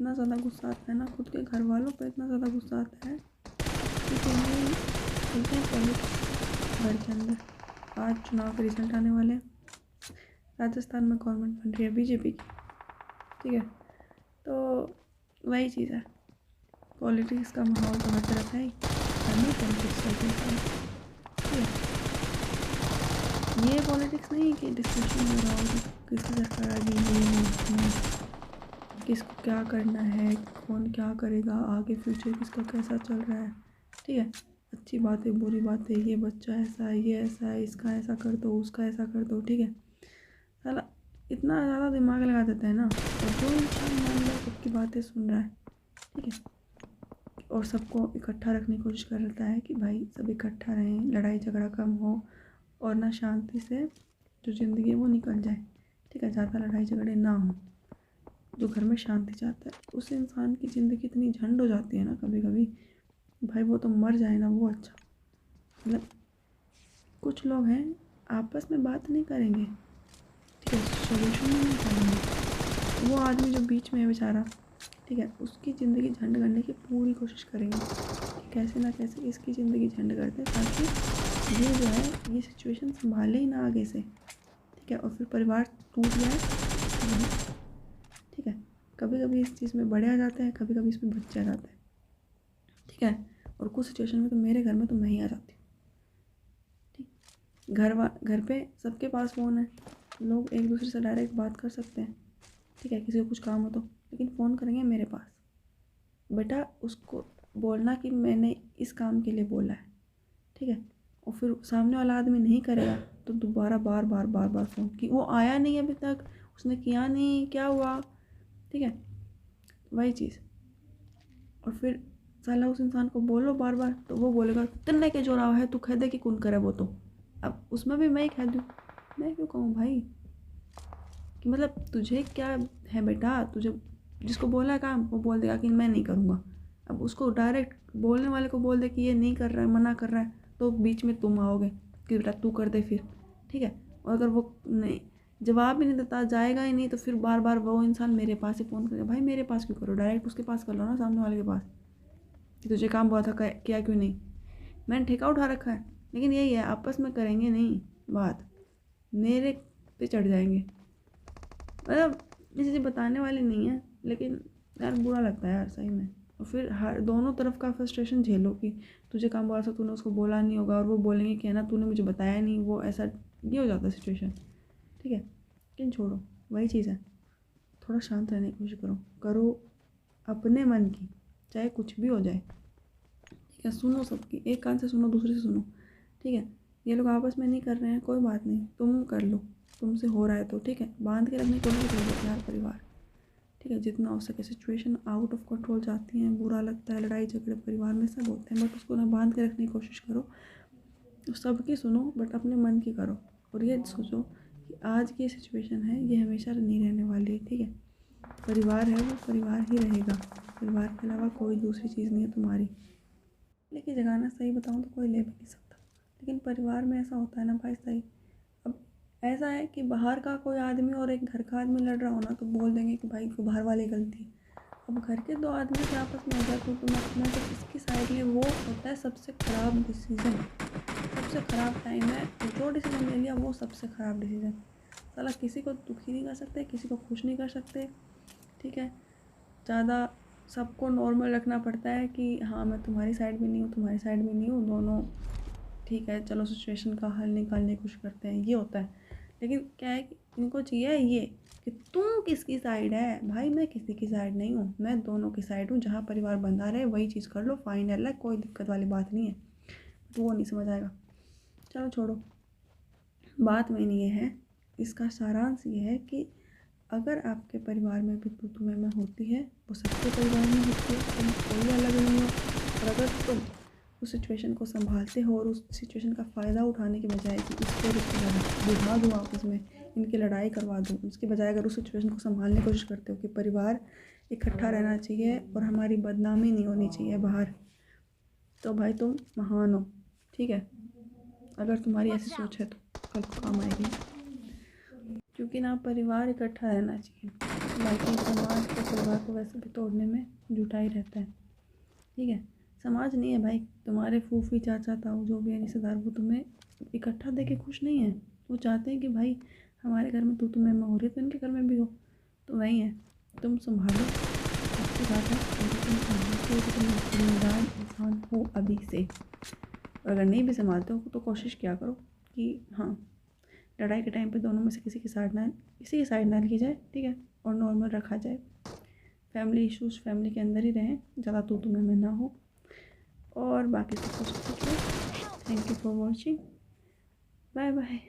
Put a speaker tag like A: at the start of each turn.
A: इतना ज़्यादा गुस्सा आता है ना, खुद के घर वालों पे इतना ज़्यादा गुस्सा आता है कि तुम्हें बोलते हैं पॉलिटिक्स घर के अंदर। आज चुनाव के रिजल्ट आने वाले हैं, राजस्थान में गवर्नमेंट बन रही है बीजेपी की, ठीक है। तो वही चीज़ है, पॉलिटिक्स का माहौल तो हर तरफ है ही, हमें पॉलिटिक्स चलते हैं, ठीक है। ये पॉलिटिक्स नहीं कि डिस्कशन हो रहा हो कि किसकी सरकार आ गई है, किसको क्या करना है, कौन क्या करेगा आगे, फ्यूचर किसका कैसा चल रहा है, ठीक है। अच्छी बात है, बुरी बात है, ये बच्चा ऐसा है, ये ऐसा है, इसका ऐसा कर दो, उसका ऐसा कर दो, ठीक है। साला इतना ज़्यादा दिमाग लगा देता है ना, और जो इंसान मान लो सबकी बातें सुन रहा है, ठीक है, और सबको इकट्ठा रखने की कोशिश करता है कि भाई सब इकट्ठा रहें, लड़ाई झगड़ा कम हो और ना शांति से जो ज़िंदगी है वो निकल जाए, ठीक है, ज़्यादा लड़ाई झगड़े ना हो, जो घर में शांति चाहता है, उस इंसान की ज़िंदगी इतनी झंड हो जाती है ना कभी कभी, भाई वो तो मर जाए ना वो अच्छा। मतलब कुछ लोग हैं आपस में बात नहीं करेंगे, ठीक है, सोल्यूशन नहीं निकालेंगे, वो आदमी जो बीच में है बेचारा, ठीक है, उसकी ज़िंदगी झंड करने की पूरी कोशिश करेंगे कि कैसे ना कैसे इसकी ज़िंदगी झंड कर दें, ताकि ये जो है ये सिचुएशन संभाले ही ना आगे से, ठीक है, और फिर परिवार टूट जाए, ठीक है। कभी कभी इस चीज़ में बड़े आ जाते हैं, कभी कभी इसमें बच्चे आ जाते हैं, ठीक है। और कुछ सिचुएशन में तो मेरे घर में तो मैं ही आ जाती हूँ, ठीक। घर पे सबके पास फ़ोन है, लोग एक दूसरे से डायरेक्ट बात कर सकते हैं, ठीक है, किसी को कुछ काम हो तो, लेकिन फ़ोन करेंगे मेरे पास, बेटा उसको बोलना कि मैंने इस काम के लिए बोला है, ठीक है। और फिर सामने वाला आदमी नहीं करेगा तो दोबारा बार बार बार बार फ़ोन कि वो आया नहीं अभी तक, उसने किया नहीं, क्या हुआ, ठीक है, वही चीज़। और फिर साला उस इंसान को बोलो बार बार तो वो बोलेगा तन्ने के जो रहा है तू कह दे कि कौन करे वो, तो अब उसमें भी मैं ही कह दूँ, मैं क्यों कहूँ भाई, कि मतलब तुझे क्या है बेटा, तुझे जिसको बोला है काम वो बोल देगा कि मैं नहीं करूँगा, अब उसको डायरेक्ट बोलने वाले को बोल दे कि ये नहीं कर रहा है, मना कर रहा है, तो बीच में तुम आओगे कि बेटा तू कर दे फिर, ठीक है। और अगर वो नहीं जवाब भी नहीं देता, जाएगा ही नहीं, तो फिर बार बार वो इंसान मेरे पास ही फ़ोन करेगा, भाई मेरे पास क्यों करो, डायरेक्ट उसके पास कर लो ना, सामने वाले के पास, कि तुझे काम बहुत था किया क्यों नहीं, मैंने ठेका उठा रखा है। लेकिन यही है, आपस में करेंगे नहीं बात, मेरे पे चढ़ जाएंगे, मतलब ये चीज़ें बताने वाली नहीं है, लेकिन यार बुरा लगता है यार सही में। और फिर हर दोनों तरफ का फ्रस्ट्रेशन झेलो कि तुझे काम बोला था, तूने उसको बोला नहीं होगा, और वो बोलेंगे कि है ना तूने मुझे बताया नहीं, वो ऐसा ये हो जाता है सिचुएशन, ठीक है। लेकिन छोड़ो, वही चीज़ है, थोड़ा शांत रहने की कोशिश करो अपने मन की, चाहे कुछ भी हो जाए, ठीक है। सुनो सबकी, एक कान से सुनो दूसरे से सुनो, ठीक है। ये लोग आपस में नहीं कर रहे हैं कोई बात नहीं, तुम कर लो, तुमसे हो रहा है तो, ठीक है, बांध के रखने की कोशिश करो यार परिवार, ठीक है, जितना हो सके। सिचुएशन आउट ऑफ कंट्रोल जाती हैं, बुरा लगता है, लड़ाई झगड़े परिवार में सब होते हैं, बट उसको ना बांध के रखने की कोशिश करो, तो सबकी सुनो बट अपने मन की करो, और ये सोचो कि आज की सिचुएशन है ये हमेशा नहीं रहने वाली है, ठीक है। परिवार है वो परिवार ही रहेगा, परिवार के अलावा कोई दूसरी चीज़ नहीं है तुम्हारी, लेकिन जगाना सही बताऊँ तो कोई ले भी नहीं सकता, लेकिन परिवार में ऐसा होता है ना भाई सही। अब ऐसा है कि बाहर का कोई आदमी और एक घर का आदमी लड़ रहा हो ना तो बोल देंगे कि भाई बाहर वाली गलती है। अब घर के दो आदमी के आपस में हो जाए तो मैं तो किसकी साइड लिए, वो होता है सबसे ख़राब डिसीज़न, सबसे ख़राब टाइम है, तो जो डिसीज़न ले लिया वो सबसे ख़राब डिसीज़न। साला किसी को दुखी नहीं कर सकते, किसी को खुश नहीं कर सकते, ठीक है। ज़्यादा सबको नॉर्मल रखना पड़ता है कि हाँ मैं तुम्हारी साइड भी नहीं हूँ, तुम्हारी साइड भी नहीं हूँ, दोनों ठीक है, चलो सिचुएशन का हल निकालने की कोशिश करते हैं, ये होता है। लेकिन क्या है कि इनको चाहिए ये कि तू किसकी साइड है, भाई मैं किसी की साइड नहीं हूँ, मैं दोनों की साइड हूँ, जहाँ परिवार बंधा रहे वही चीज़ कर लो, फाइनल है, कोई दिक्कत वाली बात नहीं है, तो वो नहीं समझ आएगा। चलो छोड़ो, बात में ये है, इसका सारांश ये है कि अगर आपके परिवार में भी तू मैं होती है, वो सबके परिवार में होती है, तुम कोई अलग नहीं हो, और अगर तुम उस सिचुएशन को संभालते हो और उस सिचुएशन का फ़ायदा उठाने के बजाय कि इसको रिश्तेदार बुझा दूँ आपस में, इनकी लड़ाई करवा दूँ, उसके बजाय अगर उस सिचुएशन को संभालने की कोशिश करते हो कि परिवार इकट्ठा रहना चाहिए और हमारी बदनामी नहीं होनी चाहिए बाहर, तो भाई तुम महान हो, ठीक है। अगर तुम्हारी ऐसी सोच है तो कल को काम आएगी, क्योंकि ना परिवार इकट्ठा रहना चाहिए। बाकी समाज के परिवार को वैसे भी तोड़ने में जुटा ही रहता है, ठीक है। समाज नहीं है भाई, तुम्हारे फूफी चाचा ताऊ जो भी है रिश्तेदार, वो तुम्हें इकट्ठा देख के खुश नहीं है। वो चाहते हैं कि भाई हमारे घर में तू मैं हो रही है तो इनके घर में भी हो। तो वही है, तुम संभालो, अच्छी बात है, लेकिन तुम संभालते हो कि तुम जिम्मेदार इंसान हो अभी से। और अगर नहीं भी संभालते हो तो कोशिश क्या करो कि हाँ, लड़ाई के टाइम पे दोनों में से किसी की साइड ना ली जाए, ठीक है, और नॉर्मल रखा जाए। फैमिली इश्यूज़ फैमिली के अंदर ही रहें, ज़्यादा तू मैं ना हो, और बाकी सब कुछ ठीक है। Thank you for watching, bye bye.